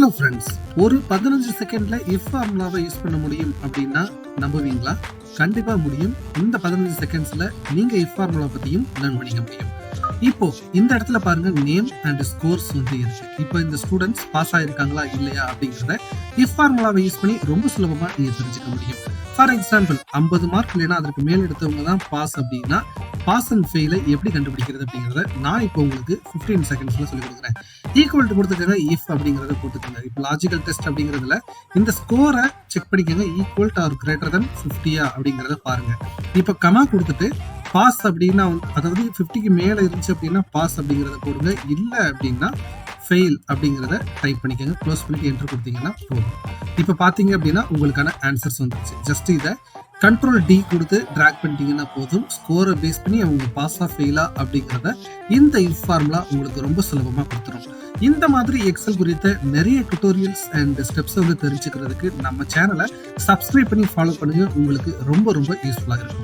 Hello friends, ஒரு 15 செகண்ட்ல if ஃபார்முலாவை யூஸ் பண்ண முடியும் அப்படின்னா நம்புவீங்களா? கண்டிப்பா முடியும். இந்த 15 செகண்ட்ஸ்ல நீங்க இஃப் ஃபார்முலா பத்தியும் லேர்ன் பண்ணிக்க முடியும். இப்போ இந்த இடத்துல பாருங்க, நேம் அண்ட் ஸ்கோர்ஸ் வந்து இருக்கு. இப்போ இந்த ஸ்டூடெண்ட்ஸ் பாஸ் ஆயிருக்காங்களா இல்லையா அப்படிங்கறத இஃப் ஃபார்முலாவை யூஸ் பண்ணி ரொம்ப சுலபமா நீங்க தெரிஞ்சுக்க முடியும். ஃபார் எக்ஸாம்பிள், 50 மார்க் இல்லைன்னா அதற்கு மேல் எடுத்தவங்க தான் பாஸ் அப்படின்னா பாஸ் அண்ட் ஃபெயிலை எப்படி கண்டுபிடிக்கிறது அப்படிங்கறத நான் இப்போ உங்களுக்கு 15 செகண்ட்ஸ்ல சொல்லி கொடுக்குறேன். ஈக்குவல் டு கொடுத்துக்கங்க, இஃப் அப்படிங்கறத போட்டுக்கோங்க. இப்போ லாஜிக்கல் டெஸ்ட் அப்படிங்கறதுல இந்த ஸ்கோரை செக் பண்ணிக்கோங்க, equal to or greater than 50 அப்படிங்கறத பாருங்க. இப்போ கமா கொடுத்துட்டு பாஸ் அப்படின்னா அதாவது 50க்கு மேல இருந்துச்சு அப்படின்னா பாஸ் அப்படிங்கறத போடுங்க. இல்ல அப்படின்னா ஃபெயில் அப்படிங்கறத டைப் பண்ணிக்கோங்க. க்ளோஸ் பண்ணி என்டர் கொடுத்தீங்கன்னா போதும். இப்போ பாத்தீங்க அப்படின்னா உங்களுக்கான ஆன்சர்ஸ் வந்துருச்சு. ஜஸ்ட் இதை கண்ட்ரோல் டி கொடுத்து டிராக் பண்ணிட்டீங்கன்னா போதும். ஸ்கோரை பேஸ் பண்ணி அவங்க பாஸா ஃபெயிலா அப்படிங்கிறத இந்த இஃப் ஃபார்முலா உங்களுக்கு ரொம்ப சுலபமா கொடுத்துரும். இந்த மாதிரி எக்ஸல் குறித்த நிறைய டுட்டோரியல்ஸ் அண்ட் ஸ்டெப்ஸ் வந்து தெரிஞ்சுக்கிறதுக்கு நம்ம சேனலை சப்ஸ்கிரைப் பண்ணி ஃபாலோ பண்ணுங்க. உங்களுக்கு ரொம்ப ரொம்ப யூஸ்ஃபுல்லாக இருக்கும்.